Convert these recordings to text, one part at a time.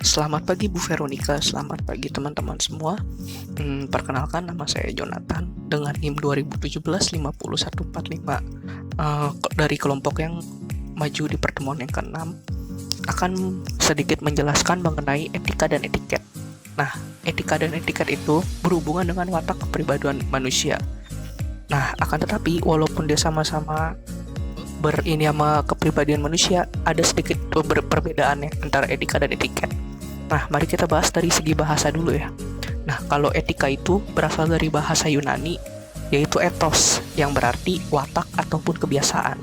Selamat pagi Bu Veronica, selamat pagi teman-teman semua. Perkenalkan, nama saya Jonathan dengan NIM 2017-50145 dari kelompok yang maju di pertemuan yang ke-6 akan sedikit menjelaskan mengenai etika dan etiket. Nah, etika dan etiket itu berhubungan dengan watak kepribadian manusia. Nah, akan tetapi walaupun dia sama-sama berini sama kepribadian manusia, ada sedikit perbedaannya antara etika dan etiket. Nah, mari kita bahas dari segi bahasa dulu ya. Nah, kalau etika itu berasal dari bahasa Yunani, yaitu ethos, yang berarti watak ataupun kebiasaan.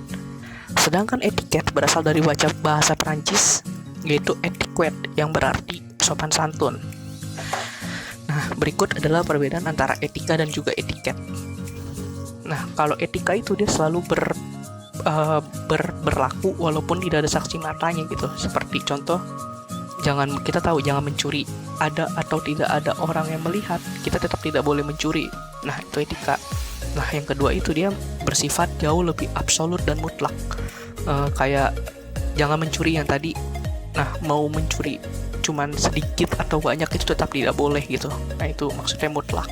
Sedangkan etiket berasal dari bahasa Perancis, yaitu etiquette, yang berarti sopan santun. Nah, berikut adalah perbedaan antara etika dan juga etiket. Nah, kalau etika itu dia selalu berlaku walaupun tidak ada saksi matanya gitu. Seperti contoh, jangan mencuri, ada atau tidak ada orang yang melihat, kita tetap tidak boleh mencuri. Nah, itu etika. Nah, yang kedua itu dia bersifat jauh lebih absolut dan mutlak. Kayak jangan mencuri yang tadi. Nah, mau mencuri cuman sedikit atau banyak itu tetap tidak boleh gitu. Nah, itu maksudnya mutlak.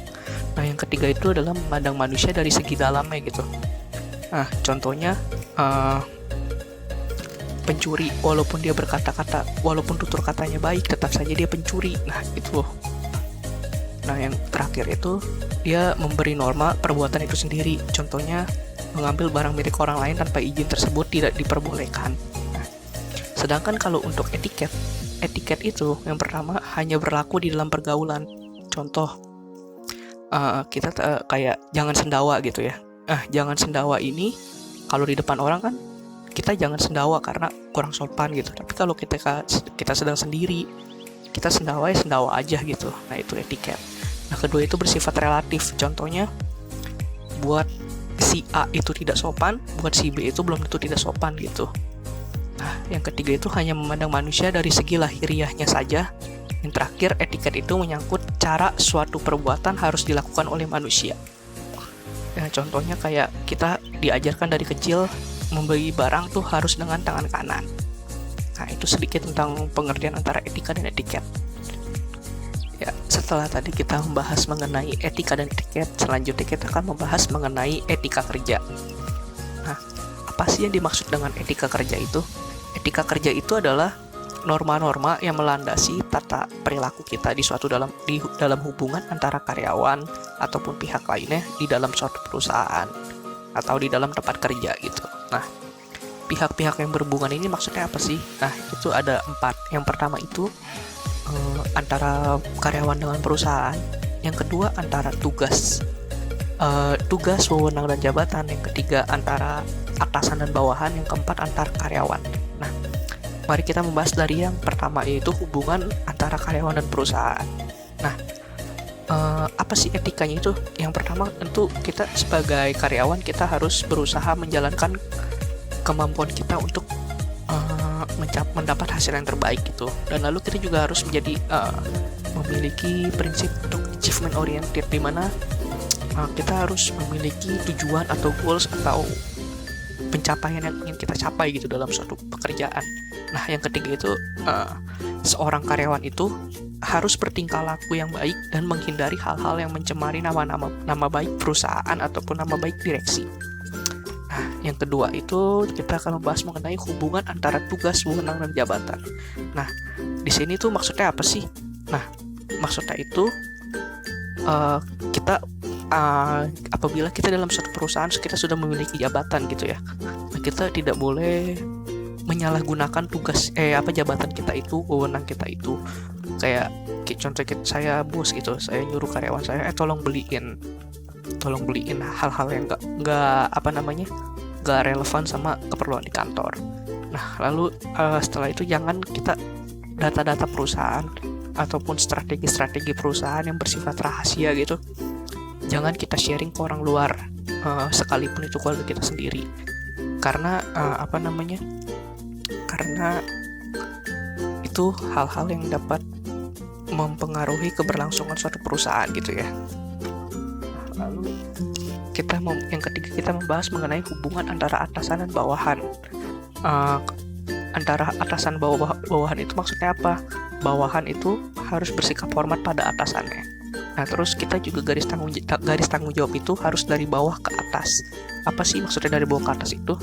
Nah, yang ketiga itu adalah memandang manusia dari segi dalamnya gitu. Nah, contohnya pencuri, walaupun dia berkata-kata, walaupun tutur katanya baik, tetap saja dia pencuri. Nah, itu. Nah, yang terakhir itu dia memberi norma perbuatan itu sendiri. Contohnya mengambil barang milik orang lain tanpa izin tersebut tidak diperbolehkan. Nah, sedangkan kalau untuk etiket itu yang pertama hanya berlaku di dalam pergaulan. Contoh, kita kayak jangan sendawa gitu ya. Jangan sendawa ini kalau di depan orang kan kita jangan sendawa karena kurang sopan gitu. Tapi kalau kita sedang sendiri, kita sendawa ya sendawa aja gitu. Nah, itu etiket. Nah, kedua itu bersifat relatif. Contohnya, buat si A itu tidak sopan, buat si B itu belum tentu tidak sopan gitu. Nah, yang ketiga itu hanya memandang manusia dari segi lahiriahnya saja. Yang terakhir, etiket itu menyangkut cara suatu perbuatan harus dilakukan oleh manusia. Nah, contohnya kayak kita diajarkan dari kecil membeli barang tuh harus dengan tangan kanan. Nah, itu sedikit tentang pengertian antara etika dan etiket. Ya, setelah tadi kita membahas mengenai etika dan etiket, selanjutnya kita akan membahas mengenai etika kerja. Nah, apa sih yang dimaksud dengan etika kerja itu? Etika kerja itu adalah norma-norma yang melandasi tata perilaku kita di dalam hubungan antara karyawan ataupun pihak lainnya di dalam suatu perusahaan atau di dalam tempat kerja gitu. Nah, pihak-pihak yang berhubungan ini maksudnya apa sih? Nah, itu ada 4. Yang pertama itu antara karyawan dengan perusahaan. Yang kedua antara tugas, wewenang dan jabatan. Yang ketiga antara atasan dan bawahan. Yang keempat antar karyawan. Nah, mari kita membahas dari yang pertama, yaitu hubungan antara karyawan dan perusahaan. Nah, apa sih etikanya itu? Yang pertama tentu kita sebagai karyawan kita harus berusaha menjalankan kemampuan kita untuk mendapat hasil yang terbaik gitu. Dan lalu kita juga harus memiliki prinsip untuk achievement oriented, di mana kita harus memiliki tujuan atau goals atau pencapaian yang ingin kita capai gitu dalam suatu pekerjaan. Nah, yang ketiga itu seorang karyawan itu harus bertingkah laku yang baik dan menghindari hal-hal yang mencemari nama baik perusahaan ataupun nama baik direksi. Nah, yang kedua itu kita akan membahas mengenai hubungan antara tugas, wewenang, dan jabatan. Nah, di sini tuh maksudnya apa sih? Nah, maksudnya itu kita apabila kita dalam suatu perusahaan kita sudah memiliki jabatan gitu ya. Nah, kita tidak boleh menyalahgunakan jabatan kita itu, wewenang kita itu. Kayak contoh saya bos gitu, saya nyuruh karyawan saya tolong beliin hal-hal yang nggak relevan sama keperluan di kantor. Nah, lalu setelah itu jangan kita data-data perusahaan ataupun strategi perusahaan yang bersifat rahasia gitu, jangan kita sharing ke orang luar, sekalipun itu keluarga kita sendiri, karena karena itu hal-hal yang dapat mempengaruhi keberlangsungan suatu perusahaan gitu ya. Lalu yang ketiga kita membahas mengenai hubungan antara atasan dan bawahan. Antara atasan bawahan itu maksudnya apa? bawahan itu harus bersikap hormat pada atasannya. Nah, terus kita juga garis tanggung jawab itu harus dari bawah ke atas. Apa sih maksudnya dari bawah ke atas itu?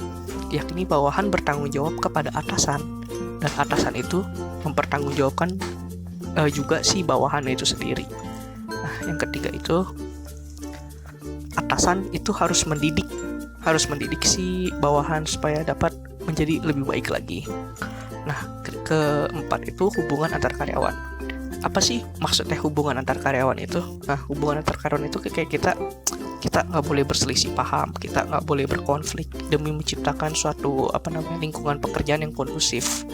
Yakni bawahan bertanggung jawab kepada atasan, dan atasan itu mempertanggungjawabkan juga si bawahannya itu sendiri. Nah, yang ketiga itu atasan itu harus mendidik si bawahan supaya dapat menjadi lebih baik lagi. Nah, keempat itu hubungan antar karyawan. Apa sih maksudnya hubungan antar karyawan itu? Nah, hubungan antar karyawan itu kayak kita nggak boleh berselisih paham, kita nggak boleh berkonflik demi menciptakan suatu lingkungan pekerjaan yang kondusif.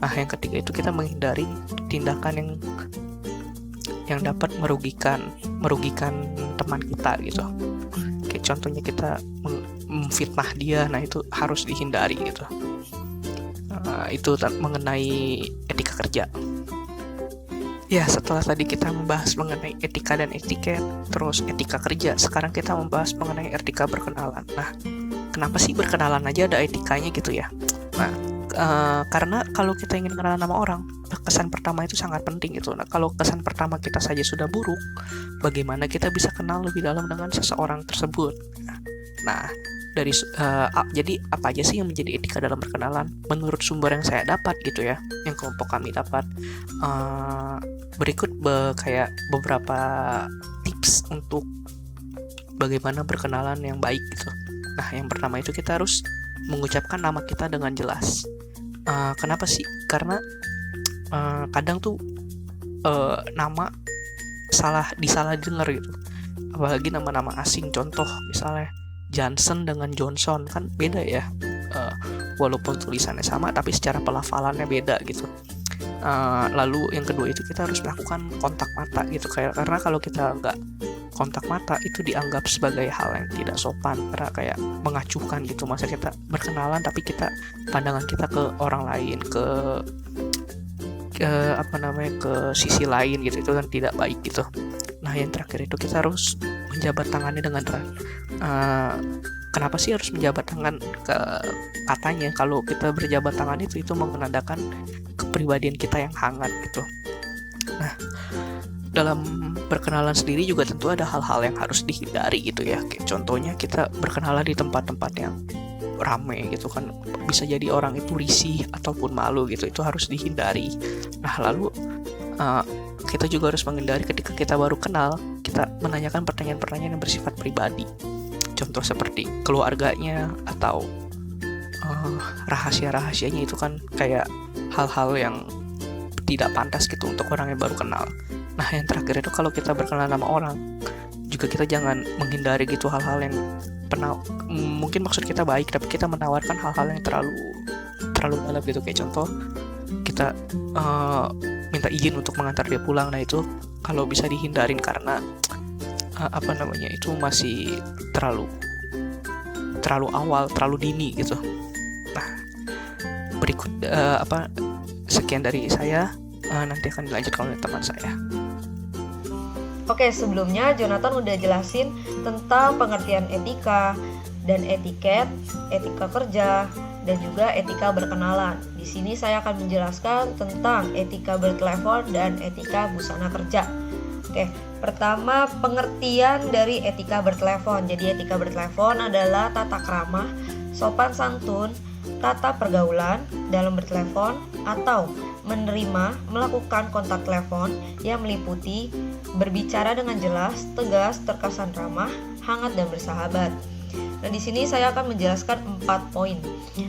Nah, yang ketiga itu kita menghindari tindakan yang dapat merugikan teman kita gitu. Kayak contohnya kita memfitnah dia, nah itu harus dihindari gitu. Itu mengenai etika kerja. Ya, setelah tadi kita membahas mengenai etika dan etiket, terus etika kerja, sekarang kita membahas mengenai etika berkenalan. Nah, kenapa sih berkenalan aja ada etikanya gitu ya? Nah, karena kalau kita ingin kenalan sama orang, kesan pertama itu sangat penting gitu. Nah, kalau kesan pertama kita saja sudah buruk, bagaimana kita bisa kenal lebih dalam dengan seseorang tersebut? Nah, jadi apa aja sih yang menjadi etika dalam berkenalan? Menurut sumber yang saya dapat gitu ya, yang kelompok kami dapat, berikut kayak beberapa tips untuk bagaimana berkenalan yang baik gitu. Nah, yang pertama itu kita harus mengucapkan nama kita dengan jelas. Kenapa sih? Karena kadang tuh nama disalah dengar gitu. Apalagi nama-nama asing, contoh misalnya Johnson dengan Johnson kan beda ya, walaupun tulisannya sama tapi secara pelafalannya beda gitu. Lalu yang kedua itu kita harus melakukan kontak mata gitu, karena kalau kita nggak kontak mata itu dianggap sebagai hal yang tidak sopan, karena kayak mengacuhkan gitu. Masa kita berkenalan tapi pandangan kita ke orang lain, ke sisi lain gitu, itu kan tidak baik gitu. Nah, yang terakhir itu kita harus menjabat tangannya dengan kenapa sih harus menjabat tangan? Katanya kalau kita berjabat tangan itu menandakan kepribadian kita yang hangat gitu. Nah, dalam berkenalan sendiri juga tentu ada hal-hal yang harus dihindari gitu ya. Kayak contohnya kita berkenalan di tempat-tempat yang rame gitu kan, bisa jadi orang itu risih ataupun malu gitu, itu harus dihindari. Nah, lalu kita juga harus menghindari ketika kita baru kenal, kita menanyakan pertanyaan-pertanyaan yang bersifat pribadi. Contoh seperti keluarganya atau rahasia-rahasianya, itu kan kayak hal-hal yang tidak pantas gitu untuk orang yang baru kenal. Nah, yang terakhir itu kalau kita berkenalan sama orang, juga kita jangan menghindari gitu hal-hal yang mungkin maksud kita baik, tapi kita menawarkan hal-hal yang terlalu dalam gitu. Kayak contoh kita minta izin untuk mengantar dia pulang. Nah, itu kalau bisa dihindarin karena itu masih terlalu awal, terlalu dini gitu. Nah, berikut sekian dari saya, nanti akan dilanjutkan oleh teman saya. Oke, sebelumnya Jonathan udah jelasin tentang pengertian etika dan etiket, etika kerja, dan juga etika berkenalan. Di sini saya akan menjelaskan tentang etika bertelepon dan etika busana kerja. Oke, pertama pengertian dari etika bertelepon. Jadi etika bertelepon adalah tata krama, sopan santun, tata pergaulan dalam bertelepon atau menerima, melakukan kontak telepon yang meliputi berbicara dengan jelas, tegas, terkesan ramah, hangat dan bersahabat. Nah, di sini saya akan menjelaskan 4 poin.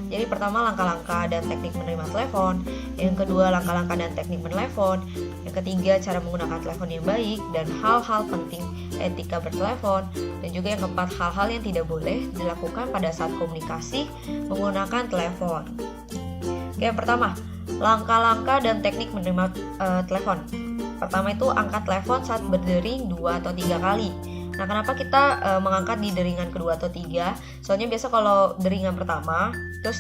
Jadi pertama, langkah-langkah dan teknik menerima telepon. Yang kedua, langkah-langkah dan teknik menelepon. Yang ketiga, cara menggunakan telepon yang baik dan hal-hal penting etika bertelepon. Dan juga yang keempat, hal-hal yang tidak boleh dilakukan pada saat komunikasi menggunakan telepon. Oke, yang pertama, langkah-langkah dan teknik menerima telepon. Pertama itu angkat telepon saat berdering 2 atau 3 kali. Nah, kenapa kita mengangkat di deringan kedua atau 3? Soalnya biasa kalau deringan pertama terus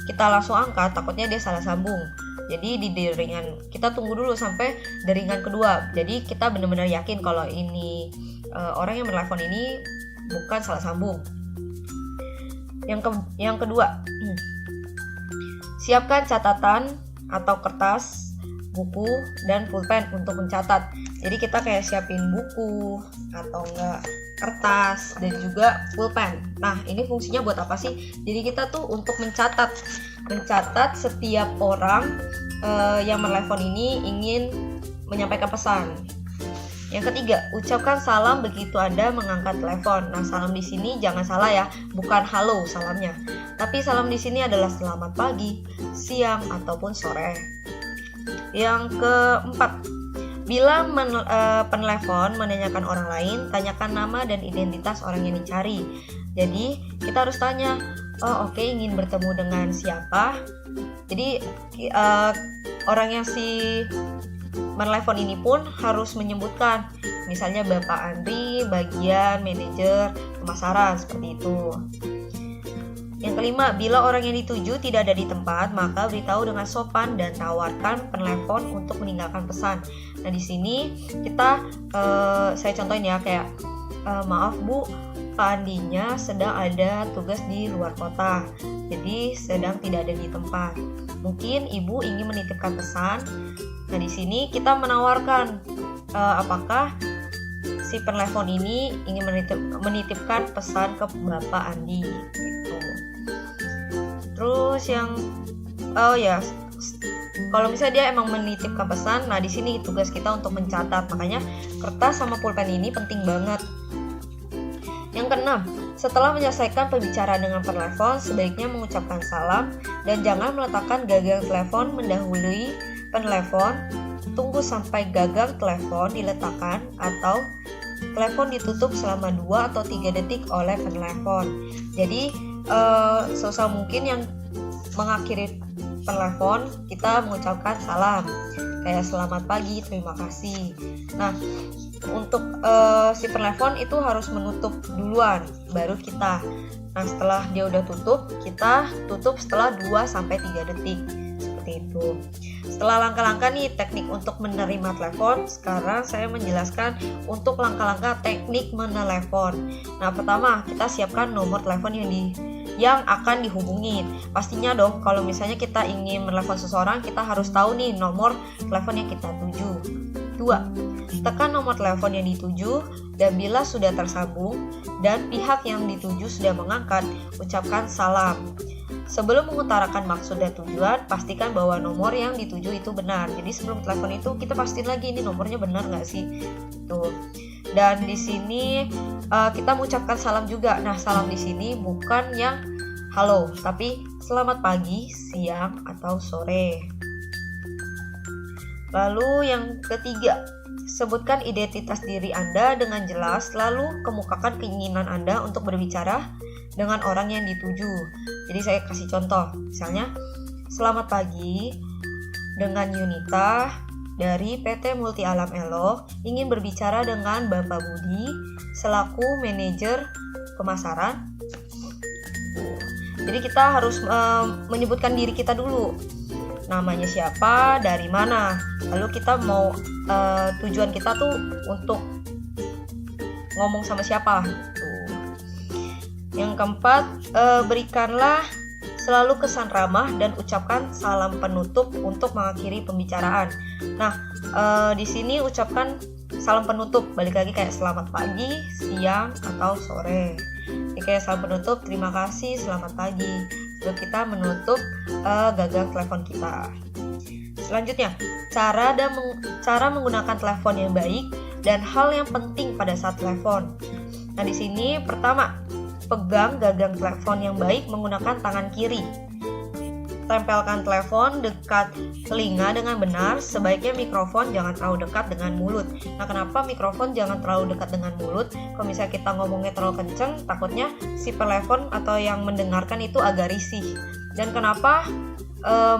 kita langsung angkat, takutnya dia salah sambung. Jadi di deringan kita tunggu dulu sampai deringan kedua. Jadi kita benar-benar yakin kalau ini orang yang menelpon ini bukan salah sambung. Yang kedua, siapkan catatan atau kertas buku, dan pulpen untuk mencatat. Jadi kita kayak siapin buku atau enggak kertas dan juga pulpen. Nah, ini fungsinya buat apa sih? Jadi kita tuh untuk mencatat setiap orang yang menelpon ini ingin menyampaikan pesan. Yang ketiga, ucapkan salam begitu Anda mengangkat telepon. Nah, salam di sini jangan salah ya, bukan halo salamnya. Tapi salam di sini adalah selamat pagi, siang, ataupun sore. Yang keempat, bila penelepon menanyakan orang lain, tanyakan nama dan identitas orang yang dicari. Jadi, kita harus tanya, oh oke, ingin bertemu dengan siapa? Jadi, orang yang si menelepon ini pun harus menyebutkan, misalnya Bapak Andri, bagian manajer pemasaran, seperti itu. Yang kelima, bila orang yang dituju tidak ada di tempat, maka beritahu dengan sopan dan tawarkan penelepon untuk meninggalkan pesan. Nah, di sini kita saya contohin ya, kayak maaf Bu, Pak Andinya sedang ada tugas di luar kota, jadi sedang tidak ada di tempat. Mungkin Ibu ingin menitipkan pesan. Nah, di sini kita menawarkan apakah si penelepon ini ingin menitipkan pesan ke Bapak Andi gitu. Terus yang kalau misalnya dia emang menitipkan pesan, nah di sini tugas kita untuk mencatat. Makanya kertas sama pulpen ini penting banget. Yang keenam, setelah menyelesaikan pembicaraan dengan penelepon, sebaiknya mengucapkan salam dan jangan meletakkan gagang telepon mendahului penelepon. Tunggu sampai gagang telepon diletakkan atau telepon ditutup selama 2 atau 3 detik oleh penelepon. Jadi seusaha mungkin yang mengakhiri penelepon kita mengucapkan salam, kayak selamat pagi, terima kasih. Nah, untuk si penelepon itu harus menutup duluan, baru kita. Nah, setelah dia udah tutup, kita tutup setelah 2-3 detik. Seperti itu. Setelah langkah-langkah nih teknik untuk menerima telepon, sekarang saya menjelaskan untuk langkah-langkah teknik menelepon. Nah, pertama kita siapkan nomor telepon yang akan dihubungin. Pastinya dong, kalau misalnya kita ingin menelepon seseorang, kita harus tahu nih nomor telepon yang kita tuju. 2. Tekan nomor telepon yang dituju dan bila sudah tersambung dan pihak yang dituju sudah mengangkat, ucapkan salam. Sebelum mengutarakan maksud dan tujuan, pastikan bahwa nomor yang dituju itu benar. Jadi sebelum telepon itu kita pastiin lagi ini nomornya benar nggak sih? Tuh. Dan di sini kita mengucapkan salam juga. Nah, salam di sini bukan yang halo, tapi selamat pagi, siang, atau sore. Lalu yang ketiga, sebutkan identitas diri Anda dengan jelas, lalu kemukakan keinginan Anda untuk berbicara dengan orang yang dituju. Jadi saya kasih contoh, misalnya, selamat pagi, dengan Yunita dari PT Multi Alam Elok, ingin berbicara dengan Bapak Budi selaku manajer pemasaran. Jadi kita harus menyebutkan diri kita dulu, namanya siapa, dari mana, lalu kita mau tujuan kita tuh untuk ngomong sama siapa. Yang keempat, berikanlah selalu kesan ramah dan ucapkan salam penutup untuk mengakhiri pembicaraan. Nah, di sini ucapkan salam penutup, balik lagi kayak selamat pagi, siang, atau sore. Jadi kayak salam penutup, terima kasih, selamat pagi. Lalu kita menutup gagang telepon kita. Selanjutnya, cara menggunakan telepon yang baik dan hal yang penting pada saat telepon. Nah, di sini pertama, pegang gagang telepon yang baik menggunakan tangan kiri. Tempelkan telepon dekat telinga dengan benar. Sebaiknya mikrofon jangan terlalu dekat dengan mulut. Nah, kenapa mikrofon jangan terlalu dekat dengan mulut? Kalau misalnya kita ngomongnya terlalu kenceng, takutnya si telepon atau yang mendengarkan itu agak risih. Dan kenapa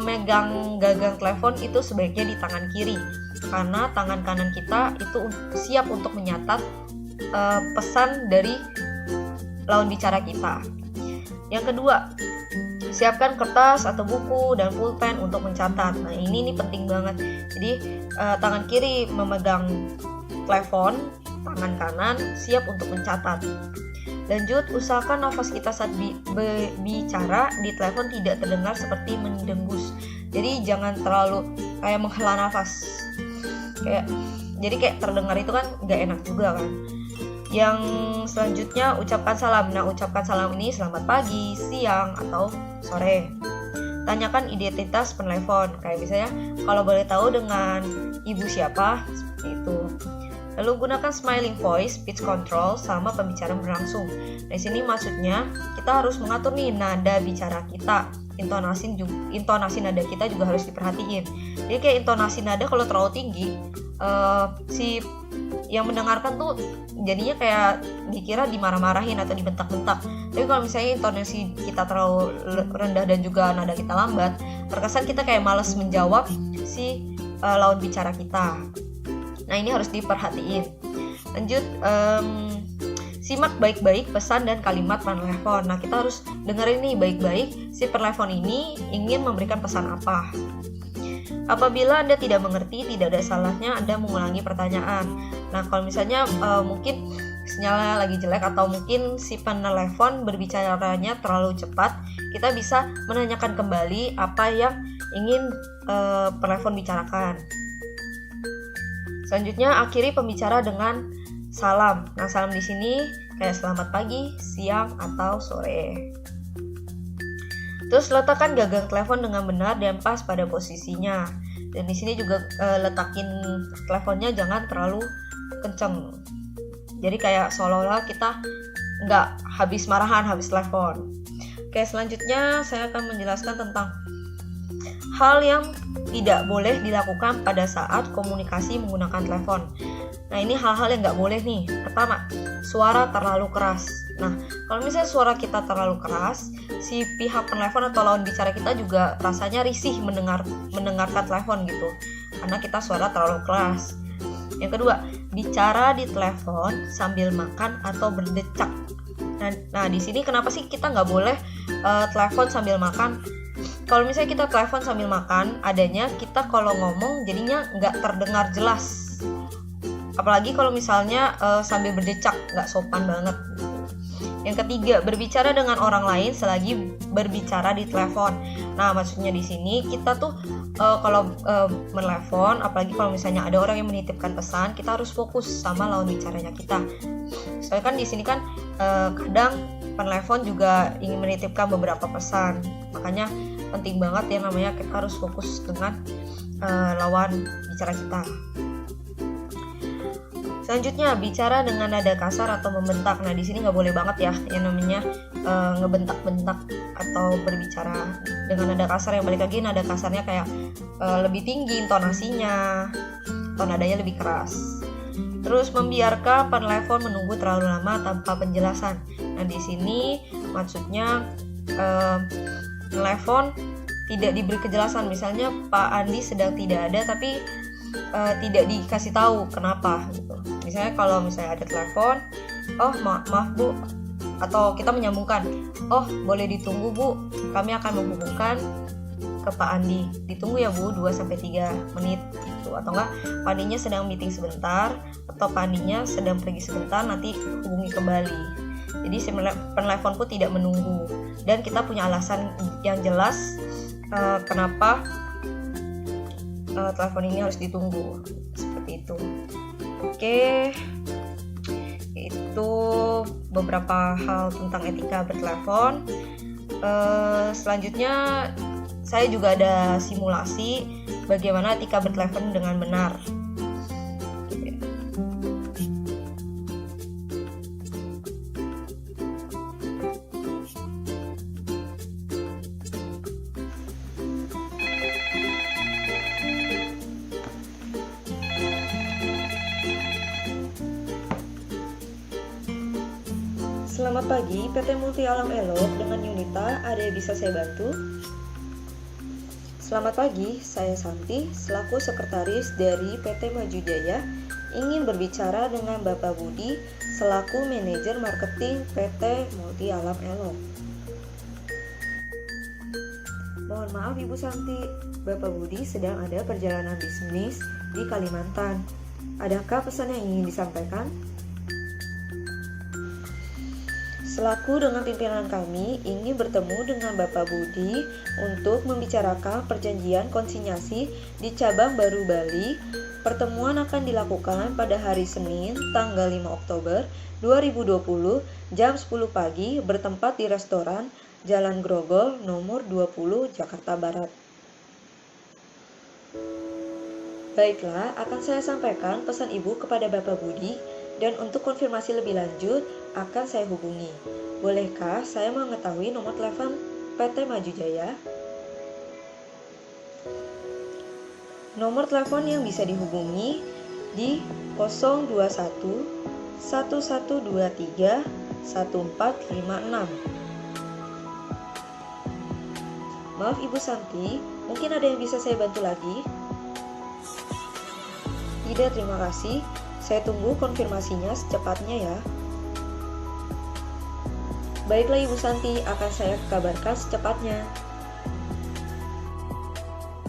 megang gagang telepon itu sebaiknya di tangan kiri? Karena tangan kanan kita itu siap untuk menyatat pesan dari lawan bicara kita. Yang kedua, siapkan kertas atau buku dan pulpen untuk mencatat. Nah, ini penting banget. Jadi tangan kiri memegang telepon, tangan kanan siap untuk mencatat. Lanjut, usahakan nafas kita saat bicara di telepon tidak terdengar seperti mendengus. Jadi jangan terlalu kayak menghela nafas, jadi kayak terdengar itu kan nggak enak juga kan. Yang selanjutnya ucapkan salam. Nah, ucapkan salam ini selamat pagi, siang, atau sore. Tanyakan identitas penelpon, kayak misalnya kalau boleh tahu dengan ibu siapa, seperti itu. Lalu gunakan smiling voice, speech control, sama pembicaraan berlangsung. Di sini maksudnya kita harus mengatur nih nada bicara kita, intonasi nada kita juga harus diperhatiin. Jadi kayak intonasi nada kalau terlalu tinggi, si yang mendengarkan tuh jadinya kayak dikira dimarah-marahin atau dibentak-bentak. Tapi kalau misalnya intonasi kita terlalu rendah dan juga nada kita lambat, terkesan kita kayak malas menjawab si lawan bicara kita. Nah, ini harus diperhatiin. Lanjut, simak baik-baik pesan dan kalimat penelpon. Nah, kita harus dengerin nih baik-baik si penelpon ini ingin memberikan pesan apa. Apabila Anda tidak mengerti, tidak ada salahnya Anda mengulangi pertanyaan. Nah, kalau misalnya mungkin sinyalnya lagi jelek atau mungkin si penelpon berbicaranya terlalu cepat, kita bisa menanyakan kembali apa yang ingin penelpon bicarakan. Selanjutnya, akhiri pembicara dengan salam. Nah, salam di sini kayak selamat pagi, siang, atau sore. Terus letakkan gagang telepon dengan benar dan pas pada posisinya. Dan di sini juga letakin teleponnya jangan terlalu kenceng. Jadi kayak seolah-olah kita nggak habis marahan, habis telepon. Oke, selanjutnya saya akan menjelaskan tentang hal yang tidak boleh dilakukan pada saat komunikasi menggunakan telepon. Nah, ini hal-hal yang nggak boleh nih. Pertama, suara terlalu keras. Nah, kalau misalnya suara kita terlalu keras, si pihak penelpon atau lawan bicara kita juga rasanya risih mendengarkan telepon gitu, karena kita suara terlalu keras. Yang kedua, bicara di telepon sambil makan atau berdecak. Nah, di sini kenapa sih kita nggak boleh telepon sambil makan? Kalau misalnya kita telepon sambil makan, adanya kita kalau ngomong jadinya nggak terdengar jelas. Apalagi kalau misalnya sambil berdecak, nggak sopan banget. Yang ketiga, berbicara dengan orang lain selagi berbicara di telepon. Nah, maksudnya di sini kita tuh kalau menelepon, apalagi kalau misalnya ada orang yang menitipkan pesan, kita harus fokus sama lawan bicaranya kita. Soalnya kan di sini kan kadang penelpon juga ingin menitipkan beberapa pesan, makanya penting banget yang namanya kita harus fokus dengan lawan bicara kita. Selanjutnya, bicara dengan nada kasar atau membentak. Nah, di sini nggak boleh banget ya yang namanya ngebentak-bentak atau berbicara dengan nada kasar. Yang balik lagi nada kasarnya kayak lebih tinggi intonasinya atau nadanya lebih keras. Terus membiarkan penelpon menunggu terlalu lama tanpa penjelasan. Nah, di sini maksudnya penelpon tidak diberi kejelasan. Misalnya Pak Andi sedang tidak ada tapi tidak dikasih tahu kenapa gitu. Misalnya kalau misalnya ada telepon, oh maaf Bu, atau kita menyambungkan, oh boleh ditunggu Bu, kami akan menghubungkan ke Pak Andi, ditunggu ya Bu 2-3 menit gitu. Atau enggak, Pak Andinya sedang meeting sebentar, atau Pak Andinya sedang pergi sebentar, nanti hubungi kembali. Jadi si penelpon pun tidak menunggu, dan kita punya alasan yang jelas kenapa telepon ini harus ditunggu, seperti itu. Oke, itu beberapa hal tentang etika bertelepon. Selanjutnya saya juga ada simulasi bagaimana etika bertelepon dengan benar. Selamat pagi, PT Multi Alam Elok dengan Yunita, ada yang bisa saya bantu? Selamat pagi, saya Santi, selaku sekretaris dari PT Maju Jaya, ingin berbicara dengan Bapak Budi, selaku manajer marketing PT Multi Alam Elok. Mohon maaf Ibu Santi, Bapak Budi sedang ada perjalanan bisnis di Kalimantan. Adakah pesan yang ingin disampaikan? Selaku dengan pimpinan kami ingin bertemu dengan Bapak Budi untuk membicarakan perjanjian konsinyasi di cabang baru Bali. Pertemuan akan dilakukan pada hari Senin, tanggal 5 Oktober 2020, jam 10 pagi, bertempat di restoran Jalan Grogol, nomor 20, Jakarta Barat. Baiklah, akan saya sampaikan pesan Ibu kepada Bapak Budi, dan untuk konfirmasi lebih lanjut akan saya hubungi. Bolehkah saya mengetahui nomor telepon PT Maju Jaya? Nomor telepon yang bisa dihubungi di 021 1123 1456. Maaf Ibu Santi, mungkin ada yang bisa saya bantu lagi? Tidak, terima kasih. Saya tunggu konfirmasinya secepatnya ya. Baiklah Ibu Santi, akan saya kabarkan secepatnya.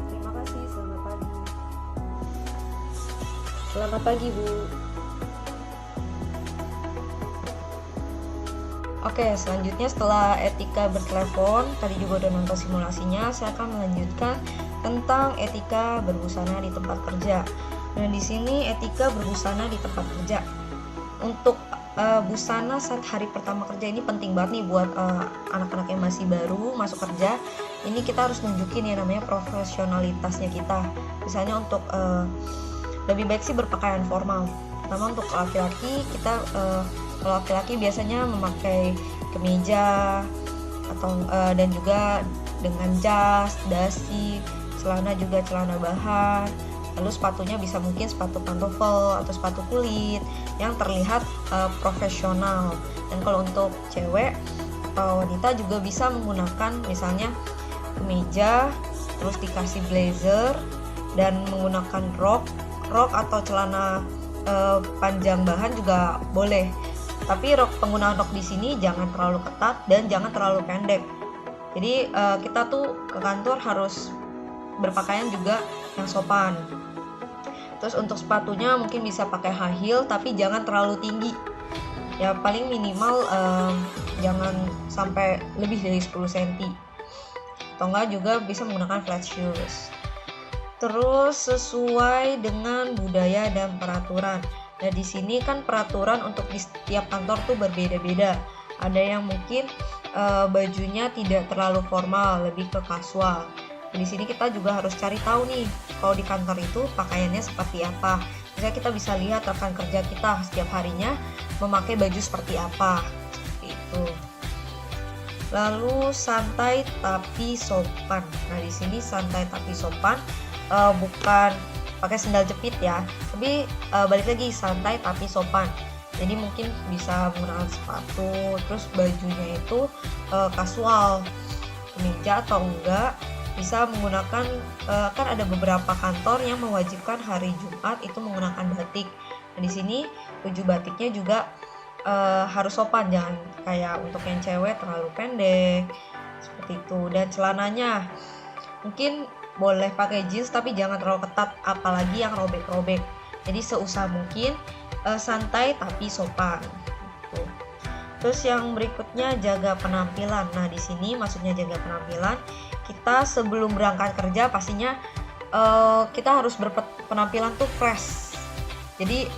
Terima kasih, selamat pagi. Selamat pagi Bu. Oke, selanjutnya setelah etika bertelepon, tadi juga udah nonton simulasinya, saya akan melanjutkan tentang etika berbusana di tempat kerja. Nah, di sini etika berbusana di tempat kerja. Untuk busana saat hari pertama kerja ini penting banget nih buat anak-anak yang masih baru masuk kerja. Ini kita harus nunjukin ya namanya profesionalitasnya kita. Misalnya untuk lebih baik sih berpakaian formal. Pertama untuk laki-laki kita kalau laki-laki biasanya memakai kemeja atau dan juga dengan jas, dasi, celana juga celana bahan. Lalu sepatunya bisa mungkin sepatu pantofel atau sepatu kulit yang terlihat profesional. Dan kalau untuk cewek atau wanita juga bisa menggunakan misalnya kemeja, terus dikasih blazer dan menggunakan rok atau celana panjang bahan juga boleh. Tapi penggunaan rok di sini jangan terlalu ketat dan jangan terlalu pendek. Jadi kita tuh ke kantor harus berpakaian juga yang sopan. Terus untuk sepatunya mungkin bisa pakai high heel tapi jangan terlalu tinggi. Ya paling minimal jangan sampai lebih dari 10 cm. Atau enggak juga bisa menggunakan flat shoes. Terus sesuai dengan budaya dan peraturan. Nah, di sini kan peraturan untuk di setiap kantor tuh berbeda-beda. Ada yang mungkin bajunya tidak terlalu formal, lebih ke casual. Di sini kita juga harus cari tahu nih, kalau di kantor itu pakaiannya seperti apa. Misalnya kita bisa lihat rekan kerja kita setiap harinya memakai baju seperti apa, seperti itu. Lalu santai tapi sopan. Nah di sini santai tapi sopan bukan pakai sendal jepit ya, tapi balik lagi santai tapi sopan. Jadi mungkin bisa menggunakan sepatu, terus bajunya itu kasual, kemeja atau enggak. Bisa menggunakan kan ada beberapa kantor yang mewajibkan hari Jumat itu menggunakan batik. Nah, di sini baju batiknya juga harus sopan, jangan kayak untuk yang cewek terlalu pendek seperti itu. Dan celananya mungkin boleh pakai jeans tapi jangan terlalu ketat, apalagi yang robek-robek. Jadi seusaha mungkin santai tapi sopan. Gitu. Terus yang berikutnya jaga penampilan. Nah di sini maksudnya jaga penampilan, kita sebelum berangkat kerja pastinya kita harus berpenampilan tuh fresh. Jadi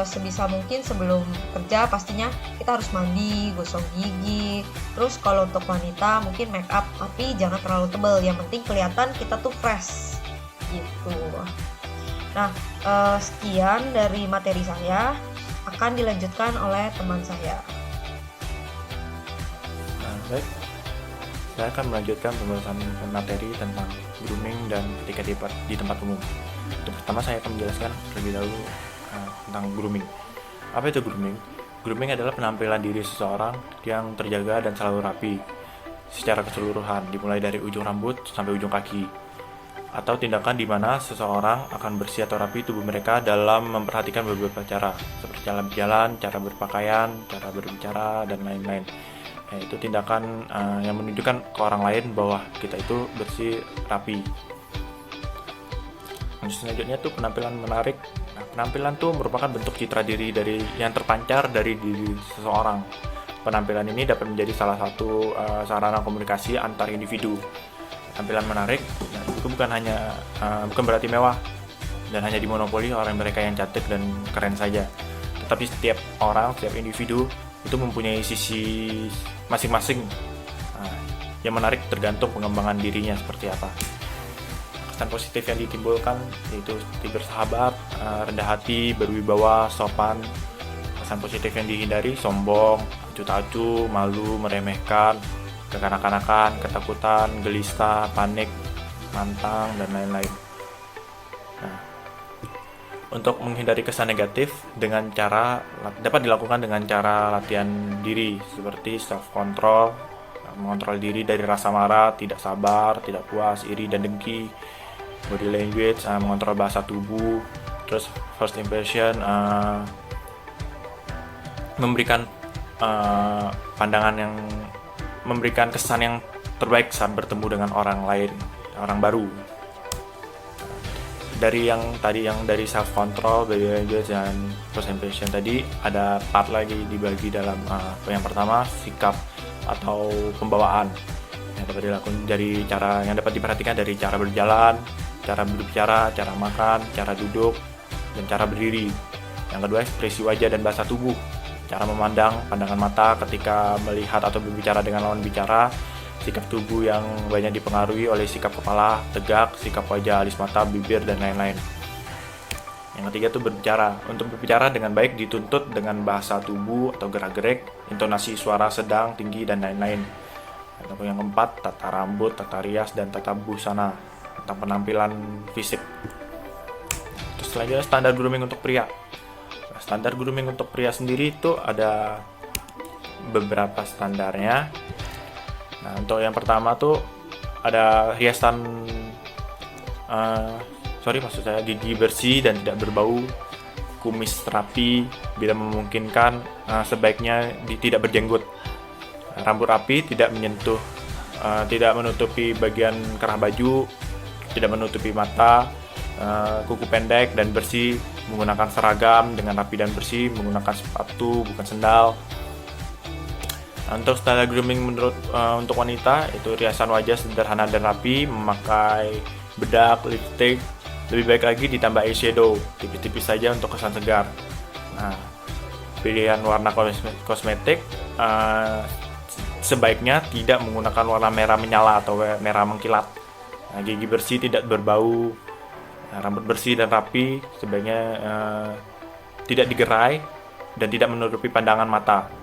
sebisa mungkin sebelum kerja pastinya kita harus mandi, gosok gigi. Terus kalau untuk wanita mungkin make up tapi jangan terlalu tebal. Yang penting kelihatan kita tuh fresh gitu. Nah sekian dari materi saya, akan dilanjutkan oleh teman saya. Baik, saya akan melanjutkan pembahasan materi tentang grooming dan etika di tempat umum. Untuk pertama saya akan menjelaskan terlebih dahulu tentang grooming. Apa itu grooming? Grooming adalah penampilan diri seseorang yang terjaga dan selalu rapi secara keseluruhan, dimulai dari ujung rambut sampai ujung kaki. Atau tindakan di mana seseorang akan bersih atau rapi tubuh mereka dalam memperhatikan beberapa cara, seperti cara berjalan, cara berpakaian, cara berbicara, dan lain-lain. Itu tindakan yang menunjukkan ke orang lain bahwa kita itu bersih, rapi. Selanjutnya tuh penampilan menarik. Nah, penampilan tuh merupakan bentuk citra diri dari yang terpancar dari diri seseorang. penampilan ini dapat menjadi salah satu sarana komunikasi antar individu. Tampilan menarik itu bukan berarti mewah dan hanya dimonopoli oleh mereka yang cantik dan keren saja. Tetapi setiap orang, setiap individu itu mempunyai sisi masing-masing yang menarik tergantung pengembangan dirinya seperti apa. Kesan positif yang ditimbulkan yaitu seperti bersahabat, rendah hati, berwibawa, sopan. Kesan positif yang dihindari sombong, acuh-acuh, malu, meremehkan, kekanak-kanakan, ketakutan, gelisah, panik, nantang, dan lain-lain. Nah, untuk menghindari kesan negatif dapat dilakukan dengan cara latihan diri seperti self control, mengontrol diri dari rasa marah, tidak sabar, tidak puas, iri dan dengki, body language, mengontrol bahasa tubuh, terus first impression, memberikan memberikan kesan yang terbaik saat bertemu dengan orang lain, orang baru. Dari dari self control, body language dan first impression tadi ada part lagi dibagi dalam yang pertama sikap atau pembawaan yang dapat dilakukan dari cara yang dapat diperhatikan dari cara berjalan, cara berbicara, cara makan, cara duduk, dan cara berdiri. Yang kedua ekspresi wajah dan bahasa tubuh, cara memandang, pandangan mata ketika melihat atau berbicara dengan lawan bicara, sikap tubuh yang banyak dipengaruhi oleh sikap kepala tegak, sikap wajah, alis mata, bibir, dan lain-lain. Yang ketiga itu berbicara. Untuk berbicara dengan baik dituntut dengan bahasa tubuh atau gerak-gerik, intonasi suara sedang, tinggi, dan lain-lain. Ataupun yang keempat, tata rambut, tata rias, dan tata busana tentang penampilan fisik. Terus selanjutnya standar grooming untuk pria. Standar grooming untuk pria sendiri itu ada beberapa standarnya. Nah, untuk yang pertama tuh ada hiasan gigi bersih dan tidak berbau, kumis rapi, bila memungkinkan sebaiknya tidak berjenggot, rambut rapi, tidak menutupi bagian kerah baju, tidak menutupi mata, kuku pendek dan bersih, menggunakan seragam dengan rapi dan bersih, menggunakan sepatu bukan sendal. Untuk standar grooming untuk wanita itu riasan wajah sederhana dan rapi, memakai bedak, lipstick, lebih baik lagi ditambah eyeshadow tipis-tipis saja untuk kesan segar. Nah, pilihan warna kosmetik sebaiknya tidak menggunakan warna merah menyala atau merah mengkilat. Nah, gigi bersih tidak berbau, rambut bersih dan rapi, sebaiknya tidak digerai dan tidak menutupi pandangan mata.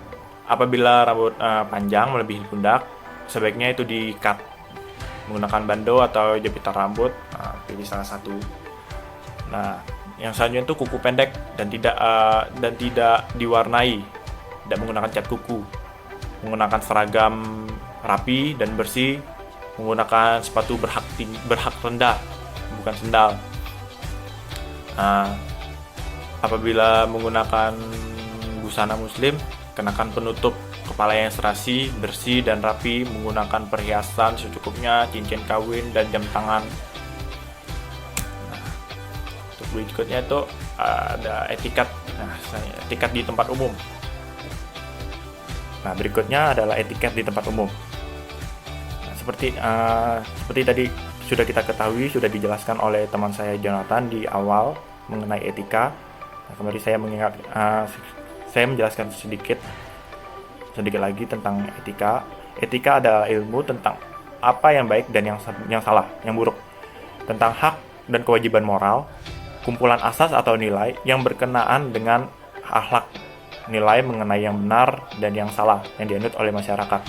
Apabila rambut panjang melebihi pundak, sebaiknya itu di-cut menggunakan bando atau jepitan rambut. Pilih salah satu. Nah, yang selanjutnya itu kuku pendek dan tidak diwarnai, tidak menggunakan cat kuku, menggunakan seragam rapi dan bersih, menggunakan sepatu berhak rendah, bukan sendal. Apabila menggunakan busana muslim, kenakan penutup kepala yang serasi, bersih dan rapi, menggunakan perhiasan secukupnya, cincin kawin dan jam tangan. Nah, untuk berikutnya itu ada etiket. Etiket di tempat umum. Nah, berikutnya adalah etiket di tempat umum. Nah, seperti tadi sudah kita ketahui, sudah dijelaskan oleh teman saya Jonathan di awal mengenai etika. Nah, kembali saya menjelaskan sedikit lagi tentang etika. Etika adalah ilmu tentang apa yang baik dan yang salah, yang buruk, tentang hak dan kewajiban moral, kumpulan asas atau nilai yang berkenaan dengan akhlak, nilai mengenai yang benar dan yang salah yang dianut oleh masyarakat.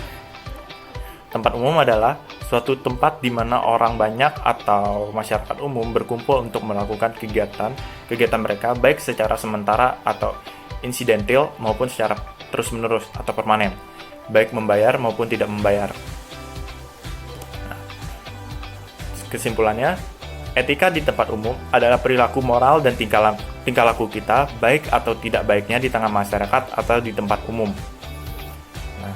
Tempat umum adalah suatu tempat di mana orang banyak atau masyarakat umum berkumpul untuk melakukan kegiatan mereka baik secara sementara atau insidental maupun secara terus-menerus atau permanen, baik membayar maupun tidak membayar. Nah, kesimpulannya, etika di tempat umum adalah perilaku moral dan tingkah laku kita, baik atau tidak baiknya di tengah masyarakat atau di tempat umum. Nah,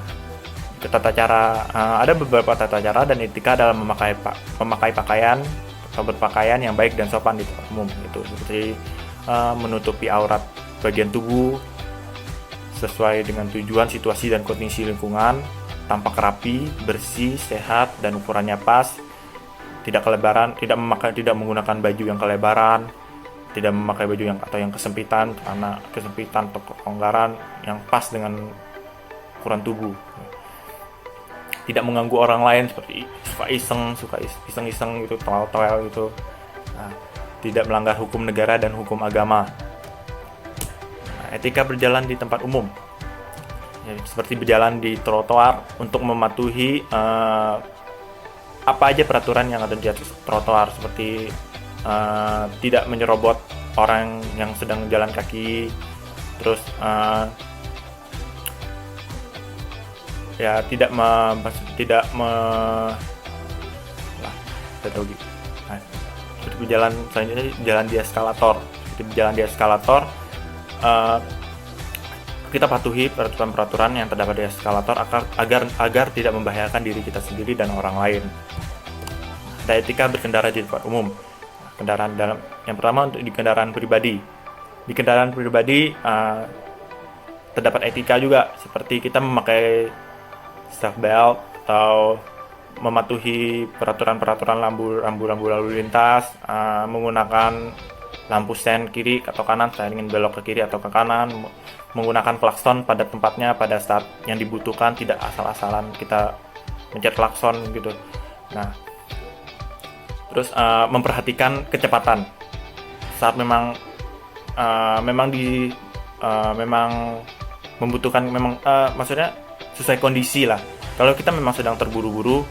ada beberapa tata cara dan etika dalam memakai pakaian atau berpakaian yang baik dan sopan di tempat umum, itu seperti menutupi aurat bagian tubuh, sesuai dengan tujuan, situasi, dan kondisi lingkungan, tampak rapi, bersih, sehat, dan ukurannya pas, tidak kelebaran, tidak menggunakan baju yang kelebaran, tidak memakai baju yang kesempitan, karena kesempitan atau kelonggaran yang pas dengan ukuran tubuh. Tidak mengganggu orang lain, seperti suka iseng gitu, toel gitu. Nah, tidak melanggar hukum negara dan hukum agama. Nah, etika berjalan di tempat umum, ya, seperti berjalan di trotoar untuk mematuhi apa aja peraturan yang ada di atas trotoar, seperti tidak menyerobot orang yang sedang jalan kaki, terus ya tidak seperti berjalan selanjutnya jalan di eskalator. Kita patuhi peraturan-peraturan yang terdapat di eskalator agar tidak membahayakan diri kita sendiri dan orang lain. Ada etika berkendara di tempat umum. Yang pertama untuk di kendaraan pribadi. Di kendaraan pribadi terdapat etika juga, seperti kita memakai seat belt atau mematuhi peraturan-peraturan rambu lalu lintas, menggunakan lampu sen kiri atau kanan, saya ingin belok ke kiri atau ke kanan, menggunakan klakson pada tempatnya pada saat yang dibutuhkan, tidak asal-asalan kita mencet klakson gitu. Nah, terus memperhatikan kecepatan saat memang membutuhkan, maksudnya sesuai kondisi lah. Kalau kita memang sedang terburu-buru,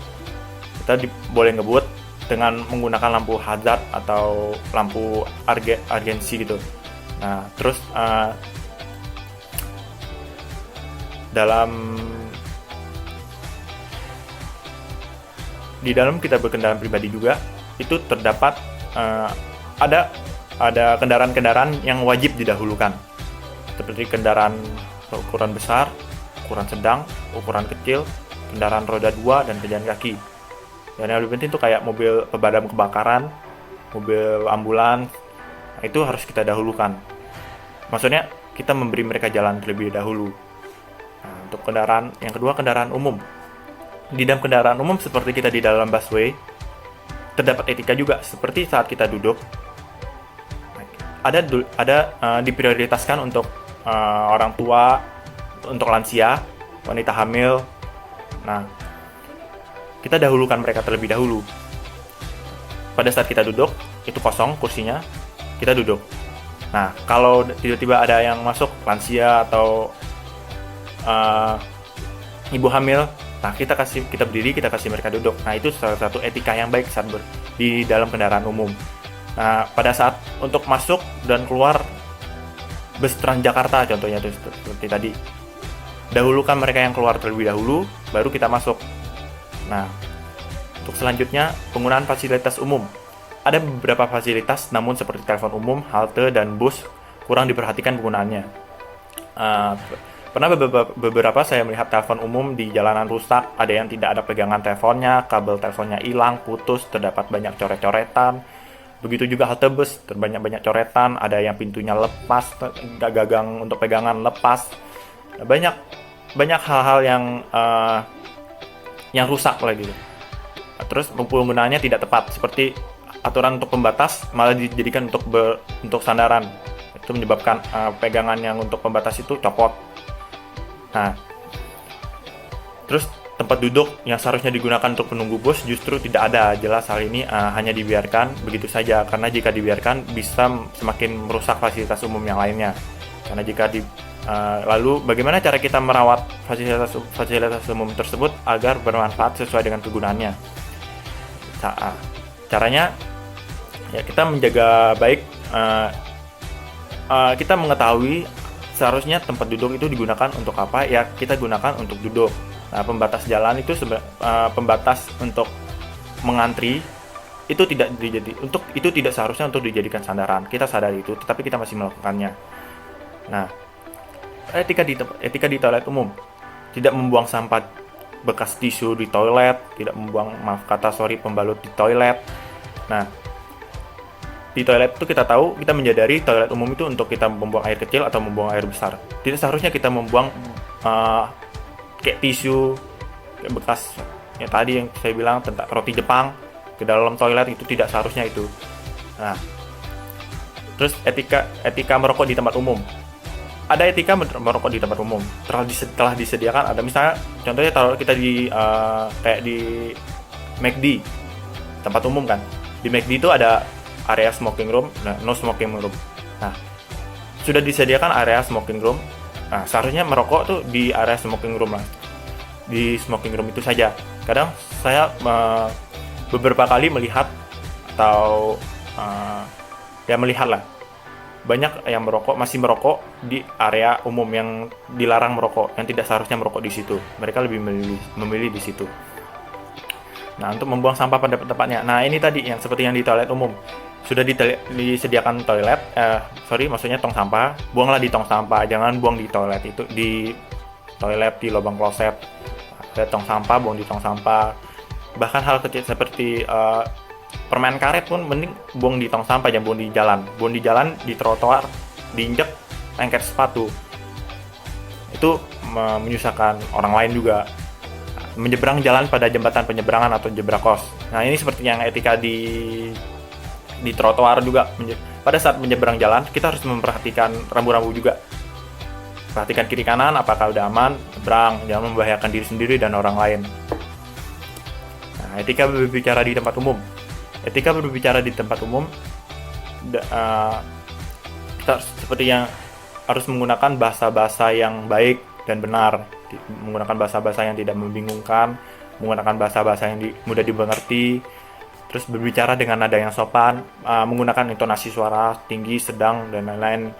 kita boleh ngebut dengan menggunakan lampu hazard atau lampu urgensi gitu. Nah, terus di dalam kita berkendaraan pribadi juga itu terdapat ada kendaraan-kendaraan yang wajib didahulukan, seperti kendaraan ukuran besar, ukuran sedang, ukuran kecil, kendaraan roda 2, dan pejalan kaki. Dan yang lebih penting itu kayak mobil pemadam kebakaran, mobil ambulans, nah, itu harus kita dahulukan. Maksudnya kita memberi mereka jalan terlebih dahulu. Nah, untuk kendaraan yang kedua, kendaraan umum. Di dalam kendaraan umum seperti kita di dalam busway, terdapat etika juga, seperti saat kita duduk. Ada diprioritaskan untuk orang tua, untuk lansia, wanita hamil. Nah, kita dahulukan mereka terlebih dahulu. Pada saat kita duduk, itu kosong kursinya, kita duduk. Nah, kalau tiba-tiba ada yang masuk, lansia atau ibu hamil, nah kita berdiri, kita kasih mereka duduk. Nah, itu salah satu etika yang baik saat di dalam kendaraan umum. Nah, pada saat untuk masuk dan keluar bus Transjakarta contohnya itu seperti tadi, dahulukan mereka yang keluar terlebih dahulu, baru kita masuk. Nah, untuk selanjutnya, penggunaan fasilitas umum. Ada beberapa fasilitas, namun seperti telepon umum, halte, dan bus kurang diperhatikan penggunaannya. Pernah beberapa saya melihat telepon umum di jalanan rusak, ada yang tidak ada pegangan teleponnya, kabel teleponnya hilang, putus, terdapat banyak coret-coretan. Begitu juga halte bus, terbanyak coretan, ada yang pintunya lepas, gagang untuk pegangan lepas. Banyak hal-hal yang rusak lah gitu. Terus penggunaannya tidak tepat, seperti aturan untuk pembatas malah dijadikan untuk sandaran. Itu menyebabkan pegangan yang untuk pembatas itu copot. Nah, terus tempat duduk yang seharusnya digunakan untuk penunggu bus justru tidak ada. Jelas hal ini hanya dibiarkan begitu saja, karena jika dibiarkan bisa semakin merusak fasilitas umum yang lainnya. Karena jika lalu bagaimana cara kita merawat fasilitas umum tersebut agar bermanfaat sesuai dengan kegunaannya? Caranya ya kita menjaga baik, kita mengetahui seharusnya tempat duduk itu digunakan untuk apa, ya kita gunakan untuk duduk. Nah, pembatas jalan itu pembatas untuk mengantri itu tidak seharusnya untuk dijadikan sandaran. Kita sadar itu, tetapi kita masih melakukannya. Nah, etika di toilet umum, tidak membuang sampah bekas tisu di toilet, tidak membuang pembalut di toilet. Nah, di toilet itu kita tahu, kita menyadari toilet umum itu untuk kita membuang air kecil atau membuang air besar. Tidak seharusnya kita membuang kayak tisu, kayak bekas yang tadi yang saya bilang tentang roti Jepang ke dalam toilet, itu tidak seharusnya itu. Nah, terus etika merokok di tempat umum. Ada etika merokok di tempat umum. Telah disediakan, ada misalnya contohnya kalau kita di kayak di McD, tempat umum kan. Di McD itu ada area smoking room, no smoking room. Nah, sudah disediakan area smoking room. Nah, seharusnya merokok tuh di area smoking room lah. Di smoking room itu saja. Kadang saya beberapa kali melihat atau ya melihat lah, banyak yang masih merokok di area umum yang dilarang merokok, yang tidak seharusnya merokok di situ. Mereka lebih memilih di situ. Nah, untuk membuang sampah pada tempatnya. Nah, ini tadi yang seperti yang di toilet umum. Sudah disediakan toilet, maksudnya tong sampah. Buanglah di tong sampah, jangan buang di toilet itu, di toilet di lubang kloset. Ada tong sampah, buang di tong sampah. Bahkan hal kecil seperti permen karet pun mending buang di tong sampah, jangan buang di jalan. Buang di jalan, di trotoar, diinjek lengket sepatu. Itu menyusahkan orang lain juga. Menyeberang jalan pada jembatan penyeberangan atau zebra cross. Nah, ini seperti yang etika di trotoar juga. Pada saat menyeberang jalan, kita harus memperhatikan rambu-rambu juga. Perhatikan kiri kanan, apakah udah aman, seberang, jangan membahayakan diri sendiri dan orang lain. Nah, etika berbicara di tempat umum. Etika berbicara di tempat umum, kita seperti yang harus menggunakan bahasa-bahasa yang baik dan benar, menggunakan bahasa-bahasa yang tidak membingungkan, menggunakan bahasa-bahasa yang mudah dimengerti, terus berbicara dengan nada yang sopan, menggunakan intonasi suara tinggi, sedang, dan lain-lain.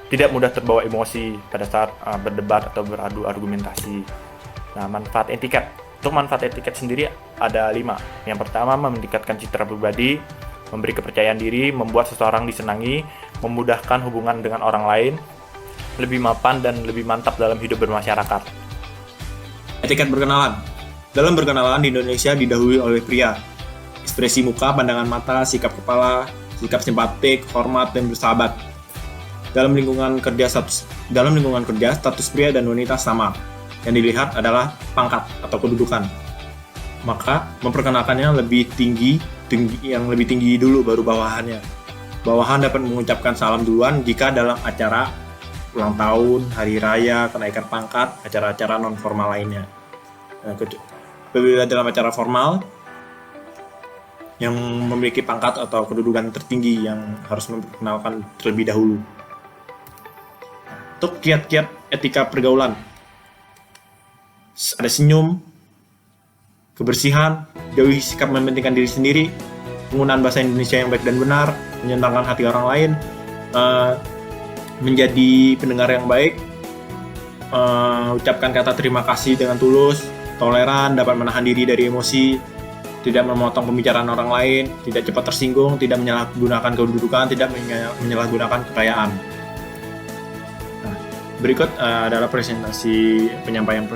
Tidak mudah terbawa emosi pada saat berdebat atau beradu argumentasi. Nah, manfaat etiket. Untuk manfaat etiket sendiri ada 5. Yang pertama, meningkatkan citra pribadi, memberi kepercayaan diri, membuat seseorang disenangi, memudahkan hubungan dengan orang lain, lebih mapan dan lebih mantap dalam hidup bermasyarakat. Etiket berkenalan. Dalam berkenalan di Indonesia didahului oleh pria. Ekspresi muka, pandangan mata, sikap kepala, sikap simpatik, hormat, dan bersahabat. Dalam lingkungan kerja, status pria dan wanita sama. Yang dilihat adalah pangkat atau kedudukan. Maka memperkenalkannya lebih tinggi dulu baru bawahannya. Bawahan dapat mengucapkan salam duluan jika dalam acara ulang tahun, hari raya, kenaikan pangkat, acara-acara non formal lainnya. Apabila dalam acara formal yang memiliki pangkat atau kedudukan tertinggi yang harus memperkenalkan terlebih dahulu. Untuk kiat-kiat etika pergaulan, ada senyum, kebersihan, jauhi sikap mementingkan diri sendiri, penggunaan bahasa Indonesia yang baik dan benar, menyenangkan hati orang lain, menjadi pendengar yang baik, ucapkan kata terima kasih dengan tulus, toleran, dapat menahan diri dari emosi, tidak memotong pembicaraan orang lain, tidak cepat tersinggung, tidak menyalahgunakan kedudukan, tidak menyalahgunakan kekayaan. Nah, berikut adalah presentasi penyampaian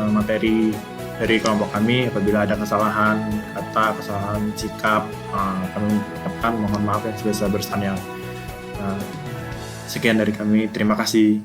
materi dari kelompok kami. Apabila ada kesalahan kata, kesalahan sikap, kami ucapkan mohon maaf yang sebesar-besarnya. Sekian dari kami, terima kasih.